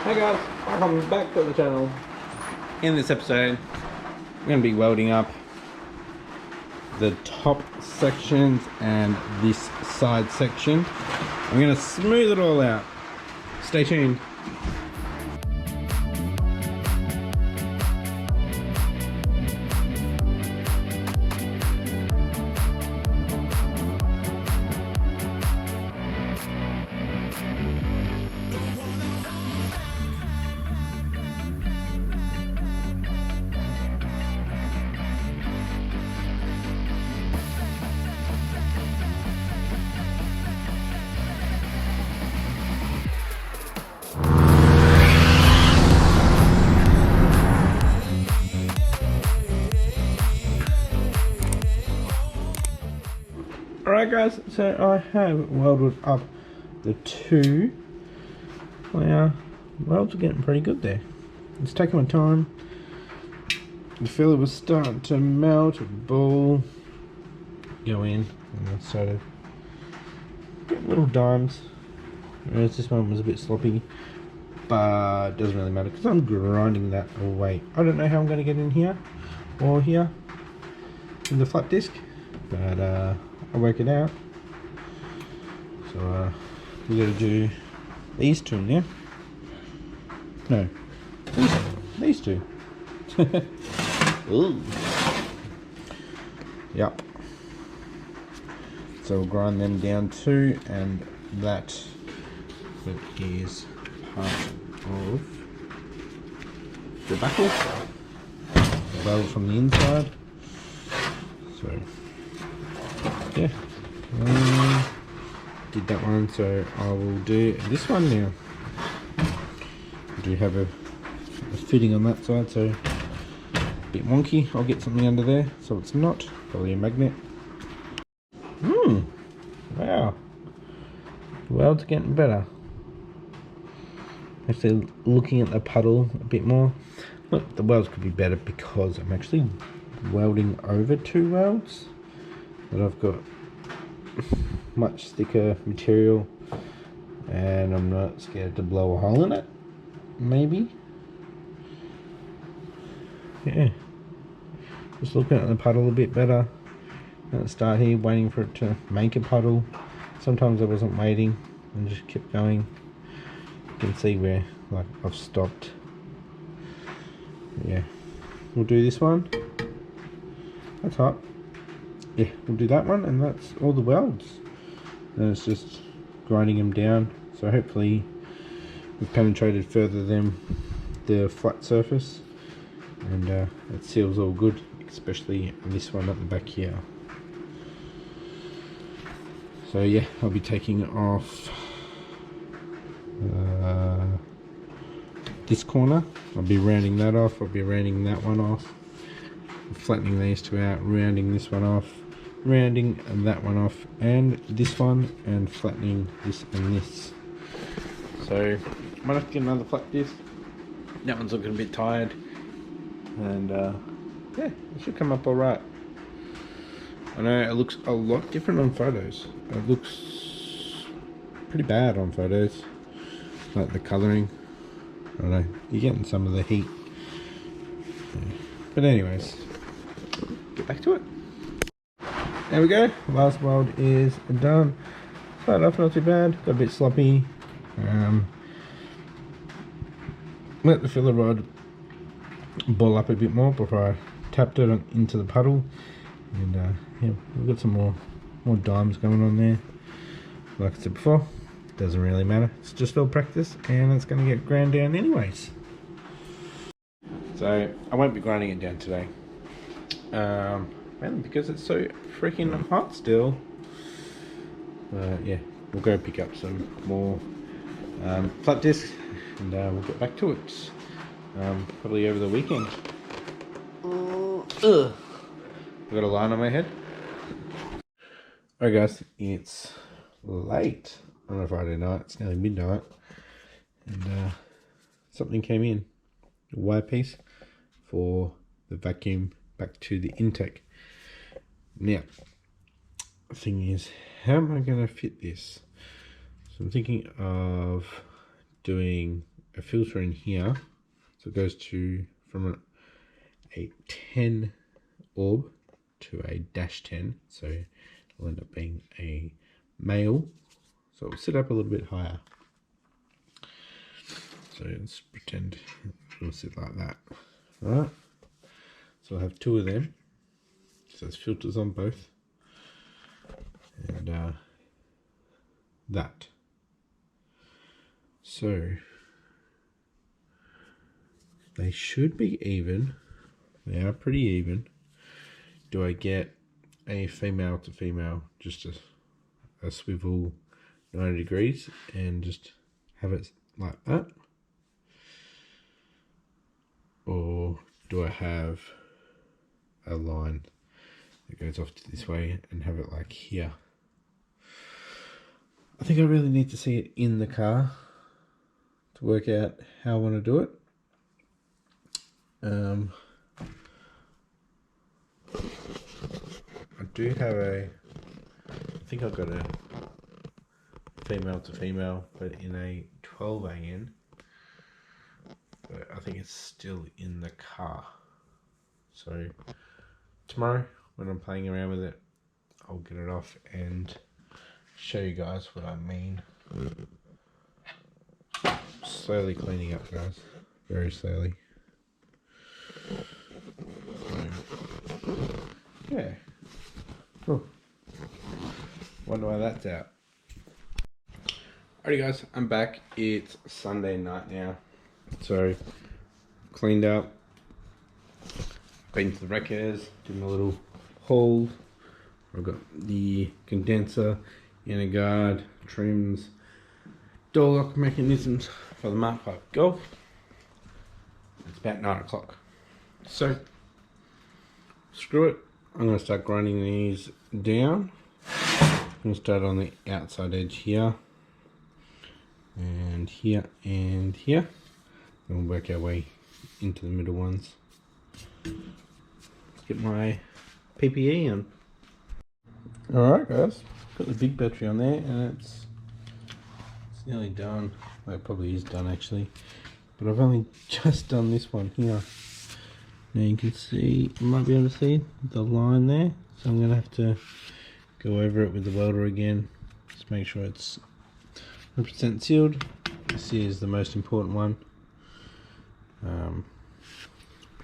Hey guys, welcome back to the channel. In this episode, we're going to be welding up the top sections and this side section. I'm going to smooth it all out. Stay tuned. Alright guys, so I have welded up the two. Well, welds are getting pretty good there. It's taking my time. The filler was starting to melt, ball, go in, and I started getting little dimes. Whereas this one was a bit sloppy, but it doesn't really matter because I'm grinding that away. I don't know how I'm going to get in here or here in the flat disc, but I'll work it out. So we got to do these two now. No, these two. Ooh. Yep. So we'll grind them down too, and that is part of the buckle. Weld from the inside. So yeah, did that one, so I will do this one now. I do have a fitting on that side, so a bit wonky. I'll get something under there so it's not, probably a magnet. Wow, the welds are getting better. Actually looking at the puddle a bit more. Look, the welds could be better because I'm actually welding over two welds that I've got much thicker material, and I'm not scared to blow a hole in it. Maybe. Yeah. Just looking at the puddle a bit better. At the start here, waiting for it to make a puddle. Sometimes I wasn't waiting and just kept going. You can see where like I've stopped. Yeah. We'll do this one. That's hot. Yeah, we'll do that one, and that's all the welds. And it's just grinding them down, so hopefully we've penetrated further than the flat surface, and it seals all good, especially this one at the back here. So yeah, I'll be taking off this corner. I'll be rounding that off. I'll be rounding that one off, flattening these two out, rounding this one off, rounding that one off, and this one, and flattening this and this. So I might have to get another flat disc. That one's looking a bit tired, and yeah, it should come up all right. I know it looks a lot different on photos. It looks pretty bad on photos, like the colouring. I don't know, you're getting some of the heat. Yeah. But anyways, get back to it. There we go, last weld is done. Started off not too bad, got a bit sloppy. Let the filler rod ball up a bit more before I tapped it into the puddle. And yeah, we've got some more dimes going on there. Like I said before, doesn't really matter. It's just all practice, and it's going to get ground down anyways. So I won't be grinding it down today, mainly because it's so freaking hot still. Yeah, we'll go pick up some more flat discs, and we'll get back to it probably over the weekend. I've got a line on my head. Alright guys, it's late on a Friday night. It's nearly midnight, and something came in, a wire piece for the vacuum back to the intake. Now, the thing is, how am I going to fit this? So I'm thinking of doing a filter in here, so it goes from a 10 orb to a -10, so it'll end up being a male, so it'll sit up a little bit higher. So let's pretend it'll sit like that. Right, so I'll have 2 of them, so there's filters on both, and that. So they should be even. They are pretty even. Do I get a female to female, just a swivel 90 degrees and just have it like that? Or do I have a line that goes off to this way and have it like here? I think I really need to see it in the car to work out how I want to do it. I do have I think I've got a female to female, but in a 12 AN. But I think it's still in the car. So tomorrow, when I'm playing around with it, I'll get it off and show you guys what I mean. Slowly cleaning up, guys. Very slowly. So, yeah. Oh. Wonder why that's out. Alrighty guys, I'm back. It's Sunday night now. So, cleaned up. Been to the wreckers, did my little haul. I've got the condenser, inner guard, trims, door lock mechanisms for the Mark 5 Golf. It's about 9 o'clock. So, screw it. I'm going to start grinding these down. I'm going to start on the outside edge here. And here and here. And we'll work our way into the middle ones. Let's get my PPE on. Alright guys, got the big battery on there and it's nearly done. Well, it probably is done actually. But I've only just done this one here. Now you can see, you might be able to see the line there. So I'm going to have to go over it with the welder again. Just make sure it's 100% sealed. This is the most important one.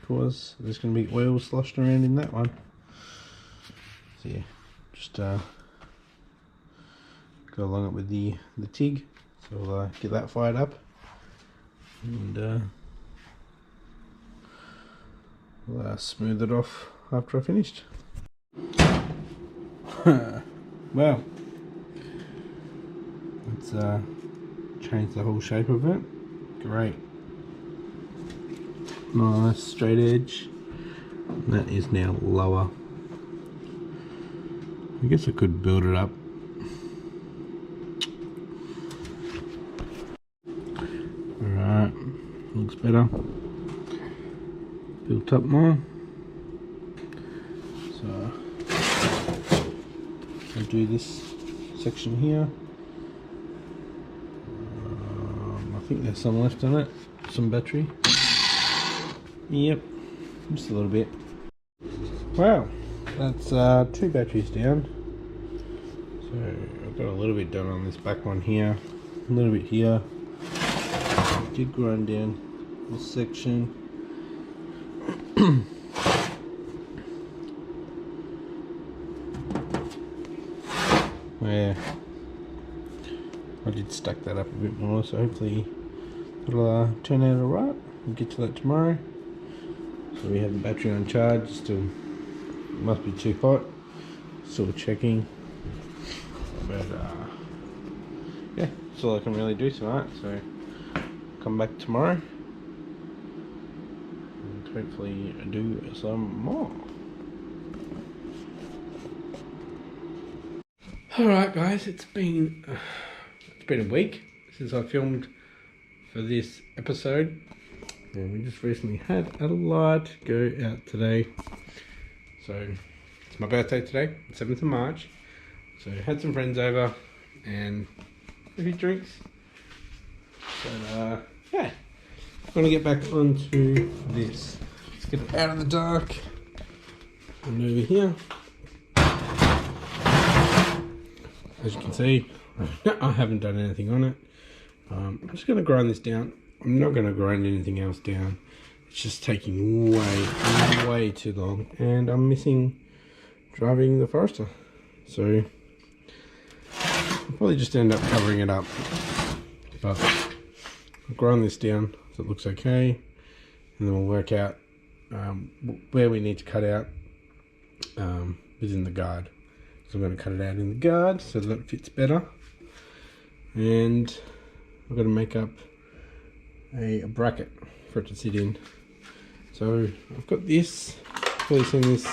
Because there's going to be oil sloshed around in that one. So yeah, just go along it with the TIG. So we'll get that fired up. And we'll smooth it off after I finished. Well, let's change the whole shape of it. Great. Nice straight edge. That is now lower. I guess I could build it up. Alright, looks better. Built up more. So I'll do this section here. I think there's some left on it. Some battery. Yep, just a little bit. Wow, that's 2 batteries down. So I've got a little bit done on this back one here, a little bit here. Did grind down this section. Yeah, I did stack that up a bit more, so hopefully it'll turn out alright. We'll get to that tomorrow. So we have the battery on charge, still must be too hot, still checking, but yeah, that's all I can really do tonight, so come back tomorrow and hopefully do some more. Alright guys, it's been a week since I filmed for this episode. And we just recently had a lot go out today. So it's my birthday today, 7th of March. So had some friends over and a few drinks. But yeah, going to get back onto this. Let's get it out of the dark. And over here. As you can see, I haven't done anything on it. I'm just going to grind this down. I'm not going to grind anything else down. It's just taking way too long. And I'm missing driving the Forester. So I'll probably just end up covering it up. But I'll grind this down so it looks okay. And then we'll work out where we need to cut out within the guard. So I'm going to cut it out in the guard so that it fits better. And I've got to make up a bracket for it to sit in. So I've got this, you've probably seen this.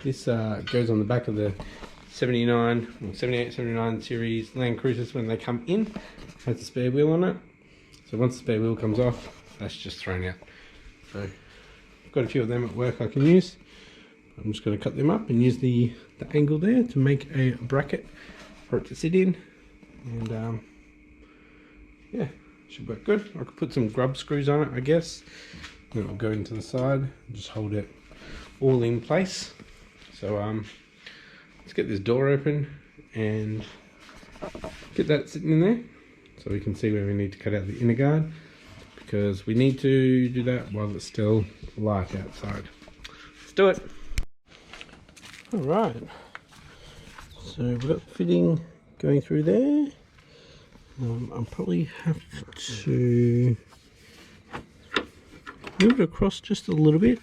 This goes on the back of the 79 or 78, 79 series Land Cruisers when they come in. It has a spare wheel on it. So once the spare wheel comes off, that's just thrown out. So I've got a few of them at work I can use. I'm just going to cut them up and use the angle there to make a bracket for it to sit in. And yeah, should work good. I could put some grub screws on it, I guess. Then it'll go into the side and just hold it all in place. So let's get this door open and get that sitting in there so we can see where we need to cut out the inner guard, because we need to do that while it's still light outside. Let's do it. Alright, so we've got the fitting going through there. I'll probably have to move it across just a little bit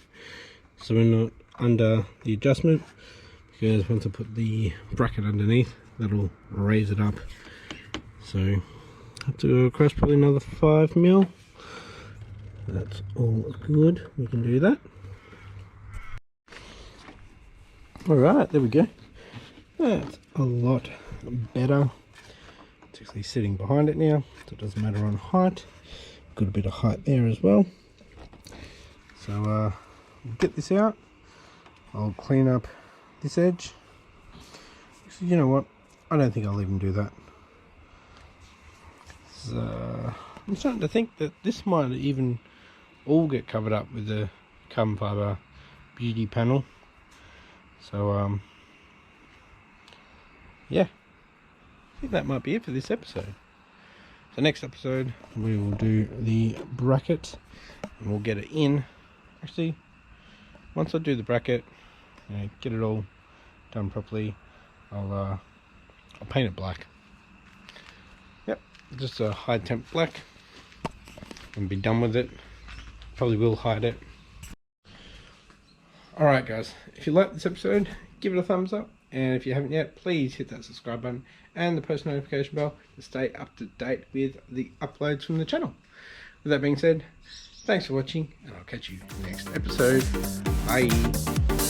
so we're not under the adjustment, because once I put the bracket underneath, that'll raise it up. So I have to go across probably another 5mm. That's all good, we can do that. Alright, there we go. That's a lot better. It's actually sitting behind it now, so it doesn't matter on height. Got a bit of height there as well. So we'll get this out. I'll clean up this edge. Actually, you know what? I don't think I'll even do that. So I'm starting to think that this might even all get covered up with the carbon fibre beauty panel. So yeah, I think that might be it for this episode. So next episode we will do the bracket and we'll get it in. Actually, once I do the bracket, you know, get it all done properly, I'll paint it black. Yep, just a high temp black and be done with it. Probably will hide it. Alright guys, if you like this episode, give it a thumbs up, and if you haven't yet, please hit that subscribe button and the post notification bell to stay up to date with the uploads from the channel. With that being said, thanks for watching, and I'll catch you next episode. Bye.